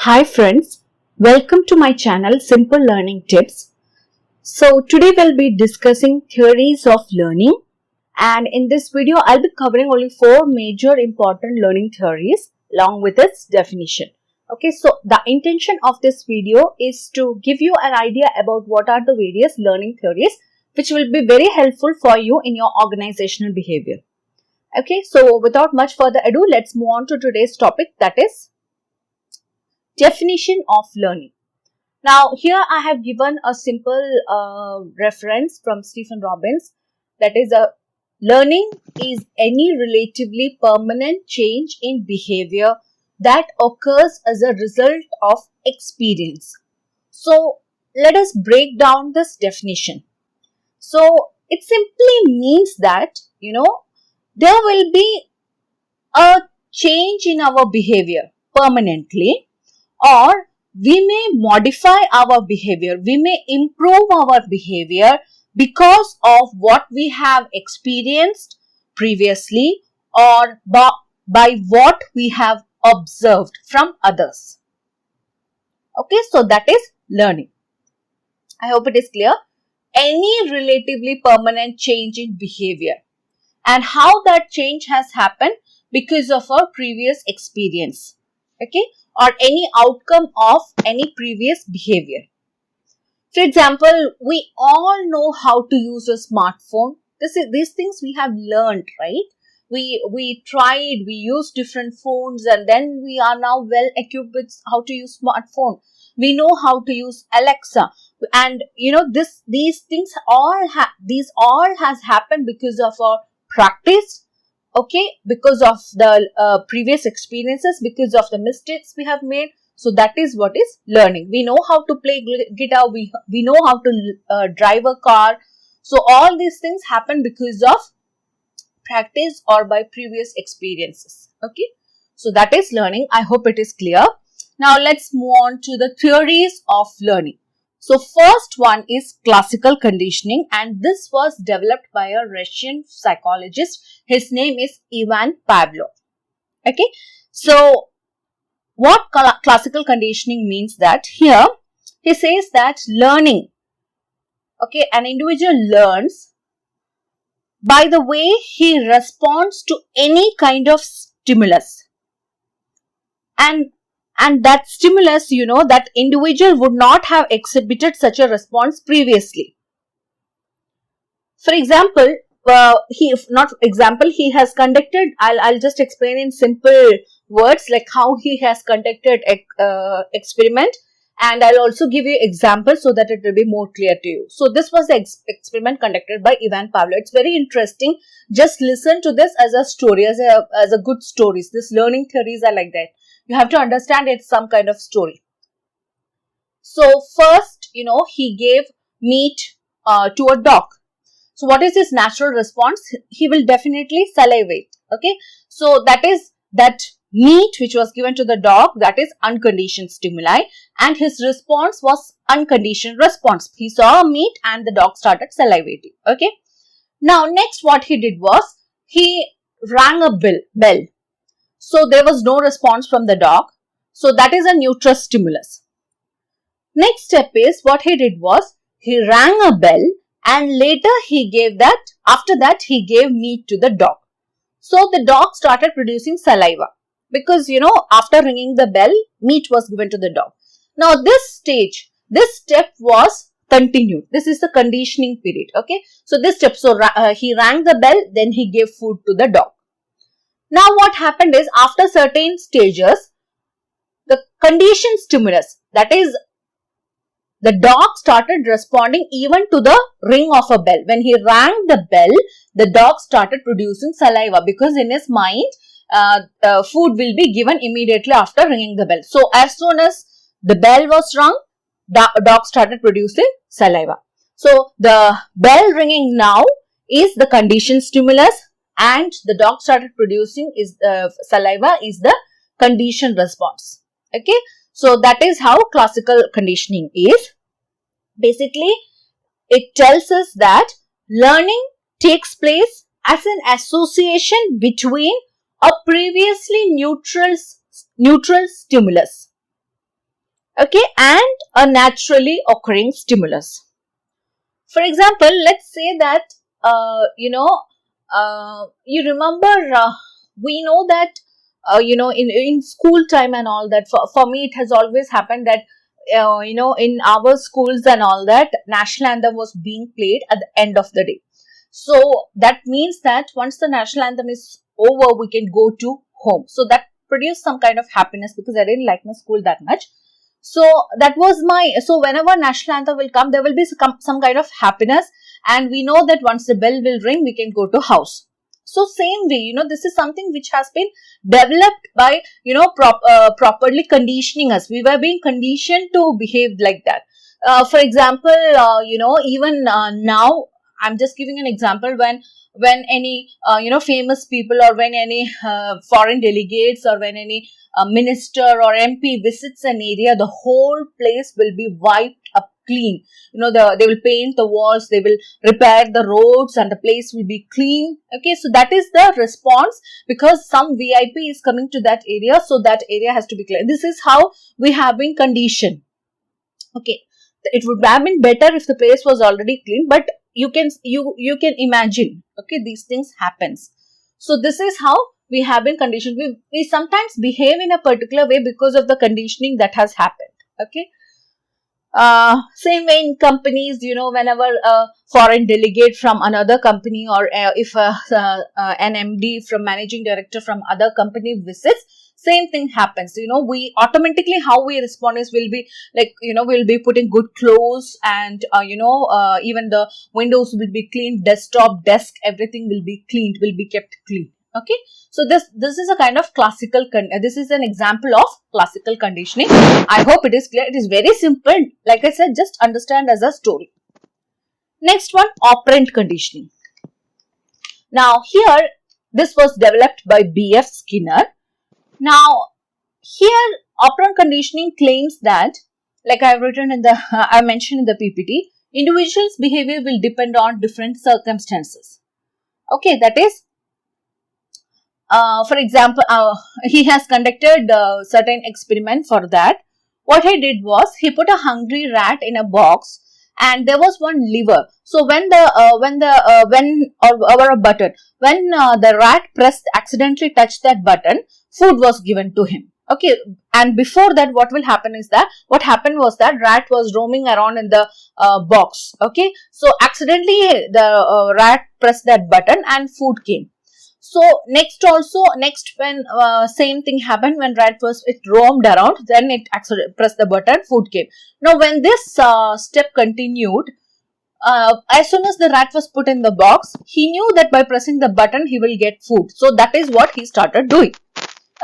Hi friends, welcome to my channel Simple Learning Tips. So today we'll be discussing theories of learning, and in this video I'll be covering only 4 major important learning theories along with its definition. Okay, so the intention of this video is to give you an idea about what are the various learning theories which will be very helpful for you in your organizational behavior. Okay, so without much further ado, let's move on to today's topic, that is definition of learning. Now, here I have given a simple reference from Stephen Robbins, that is learning is any relatively permanent change in behavior that occurs as a result of experience. So, let us break down this definition. So, it simply means that, there will be a change in our behavior permanently, or we may modify our behavior, we may improve our behavior because of what we have experienced previously or by what we have observed from others. Okay, so that is learning. I hope it is clear. Any relatively permanent change in behavior and how that change has happened because of our previous experience. Okay, or any outcome of any previous behavior. For example, we all know how to use a smartphone. These things we have learned, right? We tried, we used different phones, and then we are now well equipped with how to use smartphone. We know how to use Alexa, and these things all has happened because of our practice. Okay, because of the previous experiences, because of the mistakes we have made. So that is what is learning. We know how to play guitar, we know how to drive a car. So all these things happen because of practice or by previous experiences. Okay, so that is learning. I hope it is clear. Now let's move on to the theories of learning. So first one is classical conditioning, and this was developed by a Russian psychologist. His name is Ivan Pavlov. Okay, so what classical conditioning means, that here he says that learning, okay, an individual learns by the way he responds to any kind of stimulus, and that stimulus, that individual would not have exhibited such a response previously. For example, he has conducted, I'll just explain in simple words like how he has conducted experiment, and I'll also give you examples so that it will be more clear to you. So this was the experiment conducted by Ivan Pavlov. It's very interesting. Just listen to this as a story, as a good stories. This learning theories are like that. You have to understand it's some kind of story. So first, he gave meat to a dog. So what is his natural response? He will definitely salivate. Okay. So that is that meat which was given to the dog, that is unconditioned stimuli, and his response was unconditioned response. He saw a meat and the dog started salivating. Okay. Now next what he did was he rang a bell. So there was no response from the dog. So that is a neutral stimulus. Next step is what he did was he rang a bell, and later after that he gave meat to the dog. So the dog started producing saliva because after ringing the bell, meat was given to the dog. Now this step was continued. This is the conditioning period. Okay. So this step, he rang the bell, then he gave food to the dog. Now what happened is after certain stages, the conditioned stimulus, that is the dog started responding even to the ring of a bell. When he rang the bell, the dog started producing saliva because in his mind, food will be given immediately after ringing the bell. So as soon as the bell was rung, the dog started producing saliva. So the bell ringing now is the conditioned stimulus, and the dog started producing saliva is the conditioned response. Okay, so that is how classical conditioning is. Basically, it tells us that learning takes place as an association between a previously neutral stimulus Okay, and a naturally occurring stimulus. For example, let's say that, you remember, we know that, in school time and all that, for me, it has always happened that, in our schools and all that, national anthem was being played at the end of the day. So that means that once the national anthem is over, we can go to home. So that produced some kind of happiness because I didn't like my school that much. So that was so whenever national anthem will come, there will be some kind of happiness, and we know that once the bell will ring, we can go to house. So same way, this is something which has been developed by, properly conditioning us. We were being conditioned to behave like that. For example, even now, I'm just giving an example. When any famous people, or when any foreign delegates, or when any minister or MP visits an area, the whole place will be wiped up clean. They will paint the walls, they will repair the roads, and the place will be clean. Okay, so that is the response, because some VIP is coming to that area, so that area has to be clean. This is how we have been conditioned. Okay, it would have been better if the place was already clean, but you can imagine, okay, these things happens. So this is how we have been conditioned. We sometimes behave in a particular way because of the conditioning that has happened. Okay, same way in companies, whenever a foreign delegate from another company, or if an MD from managing director from other company visits, same thing happens. We automatically, how we respond is, we'll be like, we'll be putting good clothes, and even the windows will be cleaned, desktop, desk, everything will be cleaned, will be kept clean. Okay, so this is a kind of this is an example of classical conditioning. I hope it is clear. It is very simple. Like I said, just understand as a story. Next one, operant conditioning. Now here, this was developed by B.F. Skinner. Now here, operant conditioning claims that, like I have written in the, I mentioned in the PPT, individual's behavior will depend on different circumstances. Okay, that is, for example, he has conducted a certain experiment for that. What he did was, he put a hungry rat in a box, and there was one lever. So when a button, when the rat accidentally touched that button, food was given to him. Okay, and before that, what happened was that rat was roaming around in the box. Okay, so accidentally the rat pressed that button and food came. So next when same thing happened, when rat it roamed around, then it actually pressed the button, food came. Now when this step continued, as soon as the rat was put in the box, he knew that by pressing the button he will get food. So that is what he started doing.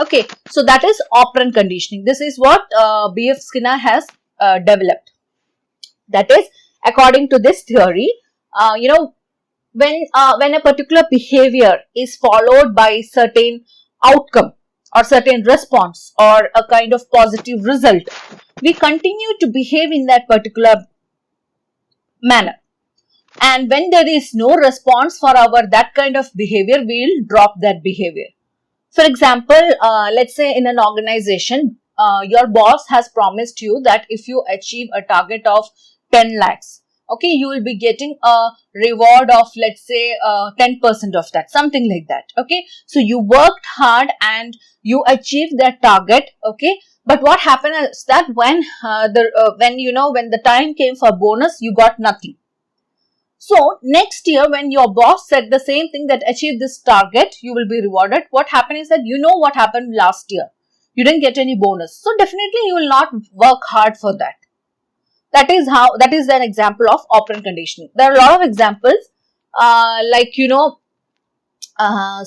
Okay, so that is operant conditioning. This is what B.F. Skinner has developed. That is, according to this theory, when a particular behavior is followed by certain outcome, or certain response, or a kind of positive result, we continue to behave in that particular manner. And when there is no response for our that kind of behavior, we will drop that behavior. For example, let's say in an organization, your boss has promised you that if you achieve a target of 10 lakhs, okay, you will be getting a reward of, let's say, 10% of that, something like that. Okay, so you worked hard and you achieved that target. Okay, but what happened is that when the time came for bonus, you got nothing. So next year, when your boss said the same thing, that achieve this target, you will be rewarded. What happened is that, what happened last year. You didn't get any bonus. So definitely you will not work hard for that. That is an example of operant conditioning. There are a lot of examples,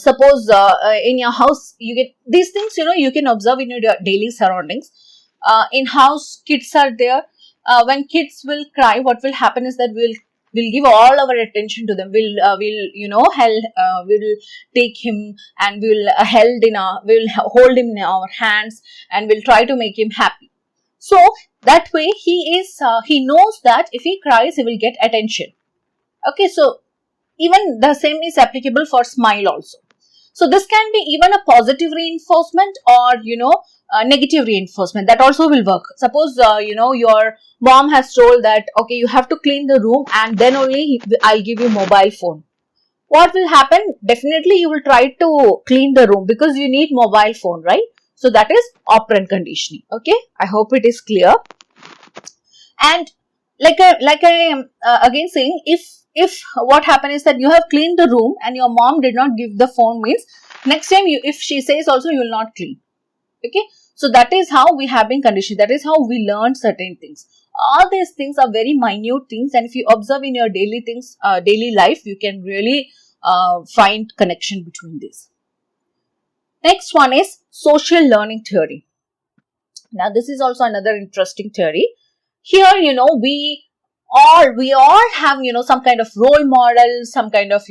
suppose in your house, you get these things, you can observe in your daily surroundings. In house, kids are there. When kids will cry, what will happen is that we'll give all our attention to them. We'll take him, and we'll hold him in our hands, and we'll try to make him happy. So that way he knows that if he cries, he will get attention. Okay, so even the same is applicable for smile also. So this can be even a positive reinforcement or, negative reinforcement. That also will work. Suppose, your mom has told that, okay, you have to clean the room and then only I'll give you mobile phone. What will happen? Definitely you will try to clean the room because you need mobile phone, right? So that is operant conditioning. Okay, I hope it is clear. And like I am again saying, if what happened is that you have cleaned the room and your mom did not give the phone, means next time if she says also, you will not clean. Okay, so that is how we have been conditioned. That is how we learn certain things. All these things are very minute things, and if you observe in your daily life, you can really find connection between these. Next one is social learning theory. Now this is also another interesting theory. Here, we all have, some kind of role model, some kind of,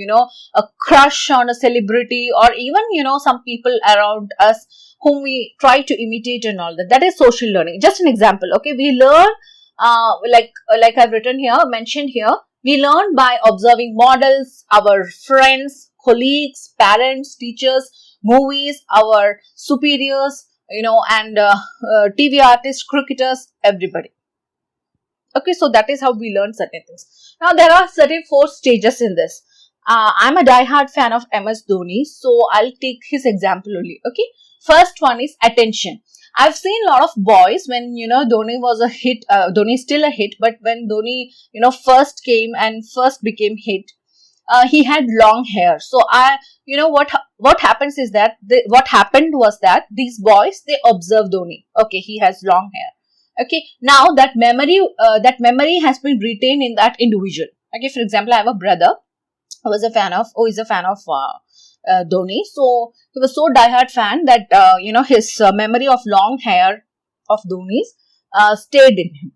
a crush on a celebrity, or even, some people around us whom we try to imitate and all that. That is social learning. Just an example. Okay, we learn, like I've written here, mentioned here, we learn by observing models, our friends, colleagues, parents, teachers, movies, our superiors, and TV artists, cricketers, everybody. Okay, so that is how we learn certain things. Now, there are certain 4 stages in this. I'm a die-hard fan of MS Dhoni, so I'll take his example only. Okay, first one is attention. I've seen a lot of boys when, Dhoni was a hit, Dhoni is still a hit, but when Dhoni, first came and first became hit, he had long hair. So what happens is that what happened was that these boys, they observe Dhoni. Okay, he has long hair. Okay, now that memory has been retained in that individual. Okay, for example, I have a brother who is a fan of Dhoni. So he was so diehard fan that his memory of long hair of Dhoni's stayed in him.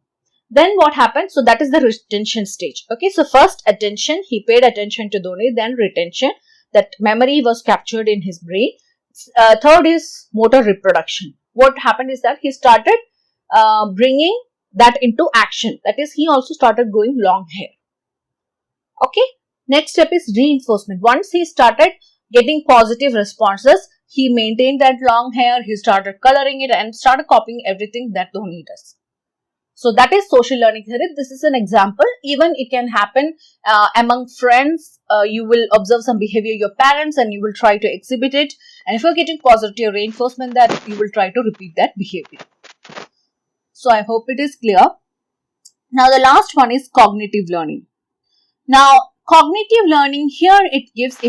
Then what happened? So that is the retention stage. Okay, so first attention, he paid attention to Dhoni. Then retention, that memory was captured in his brain. Third is motor reproduction. What happened is that he started bringing that into action. That is, he also started growing long hair. Okay, next step is reinforcement. Once he started getting positive responses, he maintained that long hair, he started coloring it and started copying everything that Dhoni does. So that is social learning theory. This is an example. Even it can happen among friends. You will observe some behavior of your parents and you will try to exhibit it. And if you're getting positive reinforcement, that you will try to repeat that behavior. So I hope it is clear. Now the last one is cognitive learning. Now cognitive learning, here it gives a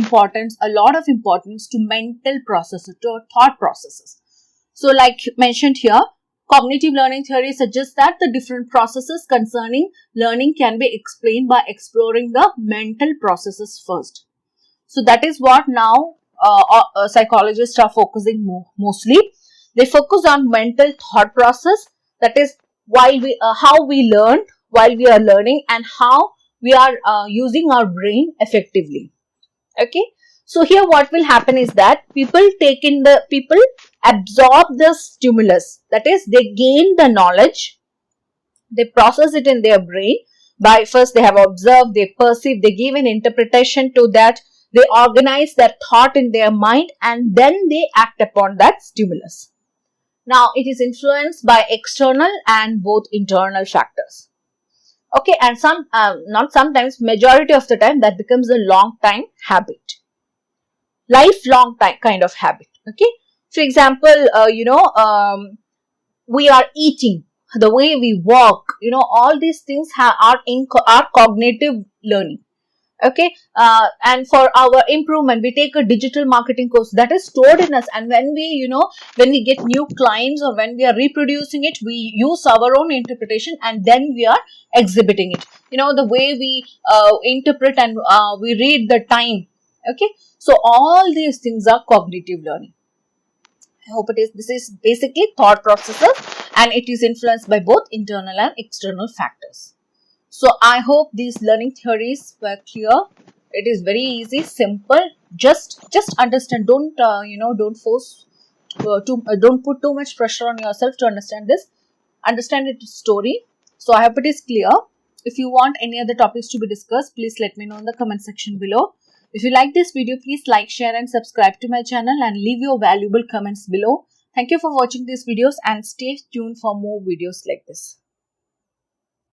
lot of importance to mental processes, to thought processes. So like mentioned here, cognitive learning theory suggests that the different processes concerning learning can be explained by exploring the mental processes first. So that is what now psychologists are focusing mostly. They focus on mental thought process. That is how we learn while we are learning and how we are using our brain effectively. Okay. So here what will happen is that people absorb the stimulus. That is, they gain the knowledge, they process it in their brain. By first they have observed, they perceive, they give an interpretation to that, they organize that thought in their mind and then they act upon that stimulus. Now it is influenced by external and both internal factors. Okay, and not sometimes, majority of the time that becomes a long time habit. Lifelong kind of habit. Okay, for example, we are eating, the way we walk, all these things are cognitive learning. Okay, and for our improvement, we take a digital marketing course that is stored in us, and when we get new clients or when we are reproducing it, we use our own interpretation and then we are exhibiting it. The way we interpret and we read the time. Okay, so all these things are cognitive learning. I hope this is basically thought processes and it is influenced by both internal and external factors. So I hope these learning theories were clear. It is very easy, simple. Just understand. Don't force. Don't put too much pressure on yourself to understand this. Understand its story. So I hope it is clear. If you want any other topics to be discussed, please let me know in the comment section below. If you like this video, please like, share and subscribe to my channel and leave your valuable comments below. Thank you for watching these videos and stay tuned for more videos like this.